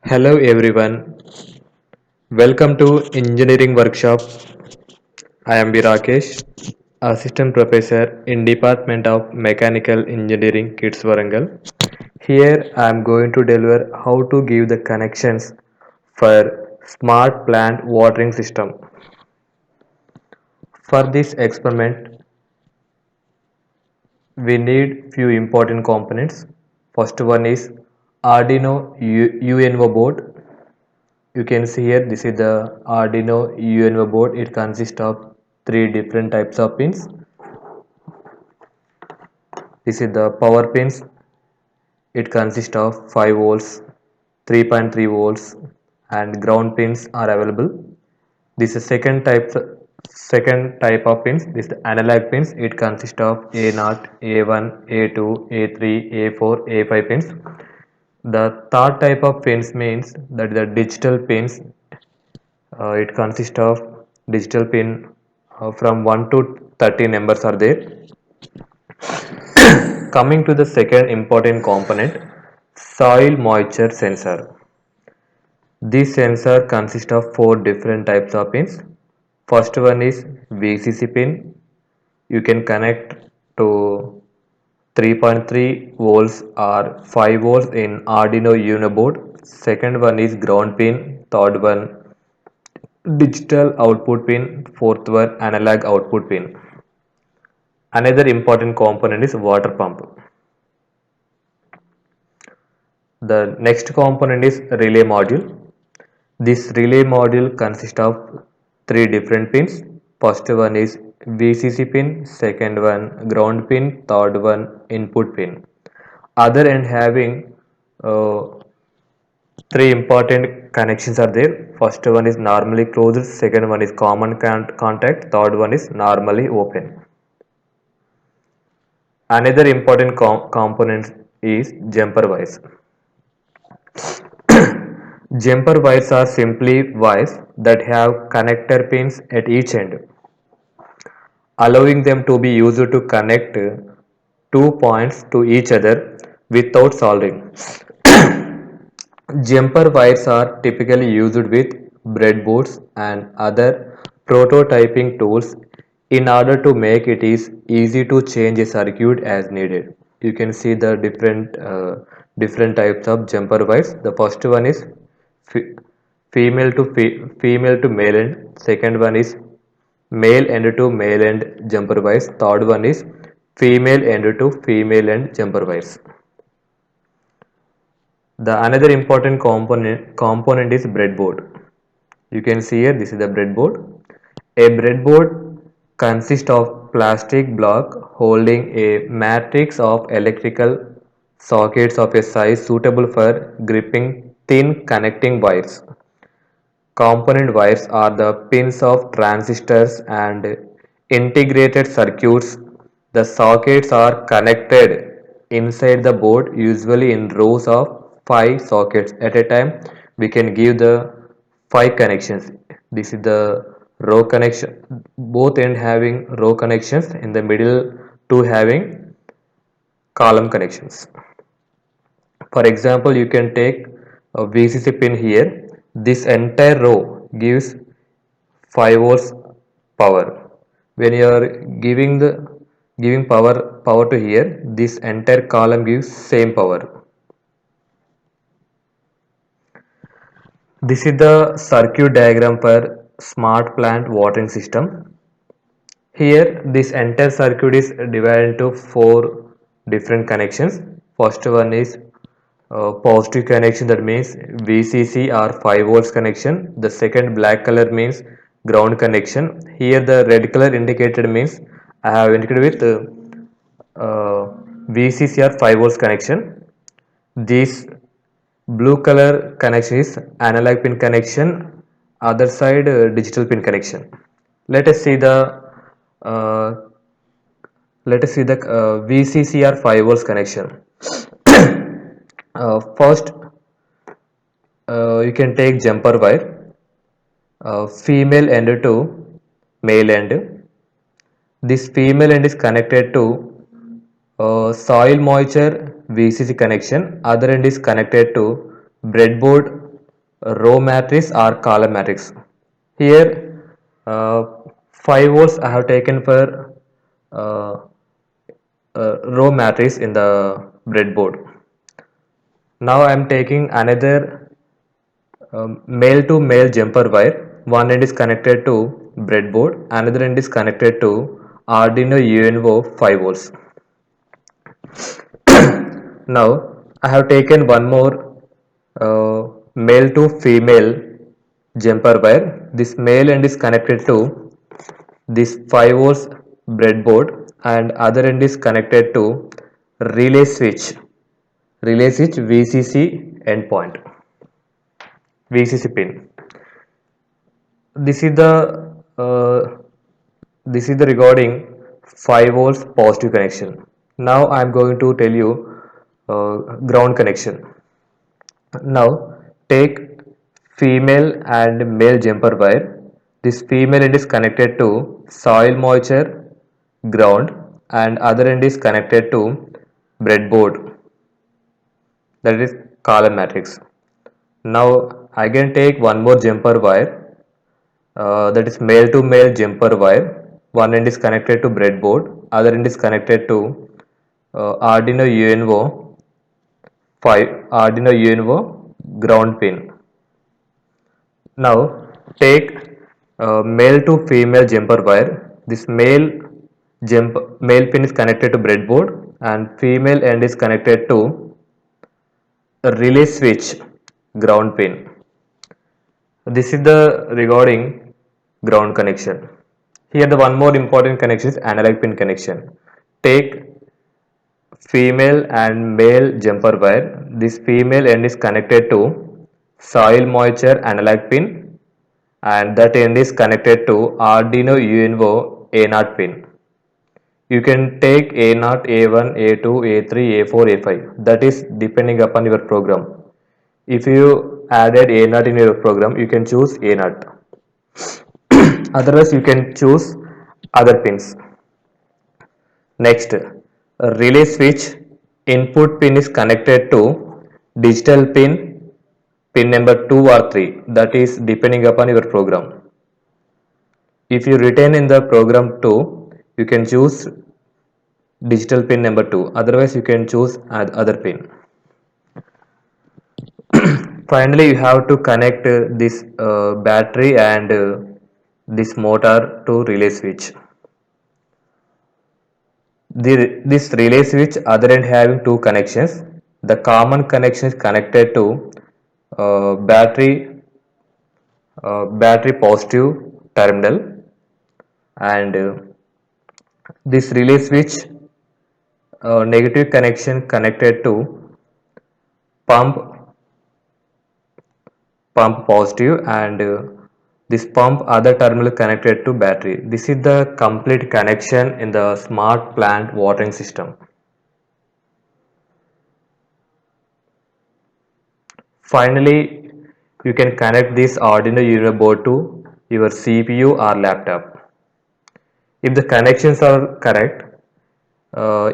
Hello everyone, welcome to engineering workshop. I am Rakesh, assistant professor in Department of Mechanical Engineering, Kids Warangal. Here I am going to deliver how to give the connections for smart plant watering system. For this experiment, we need few important components. First one is Arduino UNO board. You can see here, this is the Arduino Uno board. It consists of three different types of pins. This is the power pins. It consists of 5 volts, 3.3 volts, and ground pins are available. This is second type of pins. This is the analog pins. It consists of A0, A1, A2, A3, A4, A5 pins. The third type of pins means that the digital pins. It consists of digital pin from 1 to 30 numbers are there. Coming to the second important component, soil moisture sensor. This sensor consists of four different types of pins. First one is VCC pin. You can connect to 3.3 volts or 5 volts in Arduino Uno board. Second one is ground pin. Third one digital output pin. Fourth one analog output pin. Another important component is water pump. The next component is relay module. This relay module consists of three different pins. First one is VCC pin, second one ground pin, third one input pin. Other end having uh, three important connections are there. First one is normally closed, second one is common contact, third one is normally open. Another important component is jumper wires. Jumper wires are simply wires that have connector pins at each end, allowing them to be used to connect two points to each other without soldering. Jumper wires are typically used with breadboards and other prototyping tools in order to make it is easy to change a circuit as needed. You can see the different types of jumper wires. The first one is fe- female to male end. Second one is male end to male end jumper wires. Third one is female end to female end jumper wires. The another important component is breadboard. You can see here, this is the breadboard. A breadboard consists of plastic block holding a matrix of electrical sockets of a size suitable for gripping thin connecting wires. Component wires are the pins of transistors and integrated circuits. The sockets are connected inside the board, usually in rows of 5 sockets at a time. We can give the 5 connections. This is the row connection, both end having row connections, in the middle two having column connections. For example, you can take a VCC pin here. This entire row gives 5 volts power. When you are giving power to here, this entire column gives same power. This is the circuit diagram for smart plant watering system. Here this entire circuit is divided into four different connections. First one is positive connection, that means VCC or 5 volts connection. The second black color means ground connection. Here the red color indicated means I have indicated with VCC or 5 volts connection. This blue color connection is analog pin connection, other side digital pin connection. Let us see the uh, VCC or 5 volts connection. First, you can take jumper wire, female end to male end. This female end is connected to soil moisture VCC connection. Other end is connected to breadboard row matrix or column matrix. Here 5 volts I have taken for uh, row matrix in the breadboard. Now I am taking another male to male jumper wire. One end is connected to breadboard, another end is connected to Arduino Uno 5 volts. Now I have taken one more male to female jumper wire. This male end is connected to this 5 volts breadboard and other end is connected to relay switch VCC endpoint, VCC pin. This is the regarding 5 volts positive connection. Now I am going to tell you ground connection. Now take female and male jumper wire. This female end is connected to soil moisture ground and other end is connected to breadboard, that is column matrix. Now again take one more jumper wire, that is male to male jumper wire. One end is connected to breadboard, other end is connected to Arduino Uno 5 Arduino Uno ground pin. Now take male to female jumper wire. This male pin is connected to breadboard and female end is connected to a relay switch ground pin. This is the regarding ground connection. Here the one more important connection is analog pin connection. Take female and male jumper wire. This female end is connected to soil moisture analog pin and that end is connected to Arduino Uno A0 pin. You can take A0, A1, A2, A3, A4, A5. That is depending upon your program. If you added A0 in your program, you can choose A0. Otherwise, you can choose other pins. Next, a relay switch input pin is connected to digital pin number 2 or 3. That is depending upon your program. If you retain in the program 2, you can choose digital pin number 2. Otherwise, you can choose other pin. Finally, you have to connect this battery and this motor to relay switch. This relay switch other end having two connections. The common connection is connected to uh, battery battery positive terminal and this relay switch negative connection connected to pump positive and this pump other terminal connected to battery. This is the complete connection in the smart plant watering system. Finally, you can connect this Arduino Uno board to your CPU or laptop. If the connections are correct,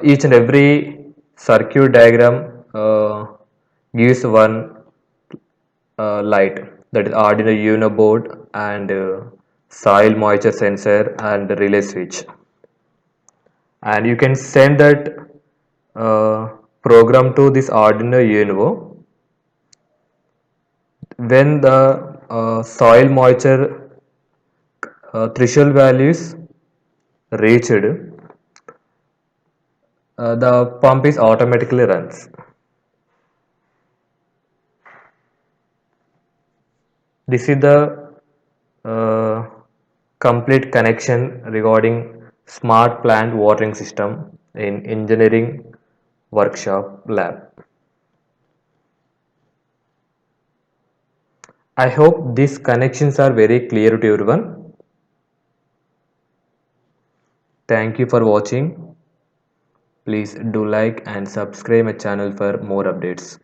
each and every circuit diagram gives one light, that is Arduino Uno board and soil moisture sensor and the relay switch, and you can send that program to this Arduino Uno. When the soil moisture threshold values reached, the pump is automatically runs. This is the complete connection regarding smart plant watering system in engineering workshop lab. I hope these connections are very clear to everyone. Thank you for watching. Please do like and subscribe my channel for more updates.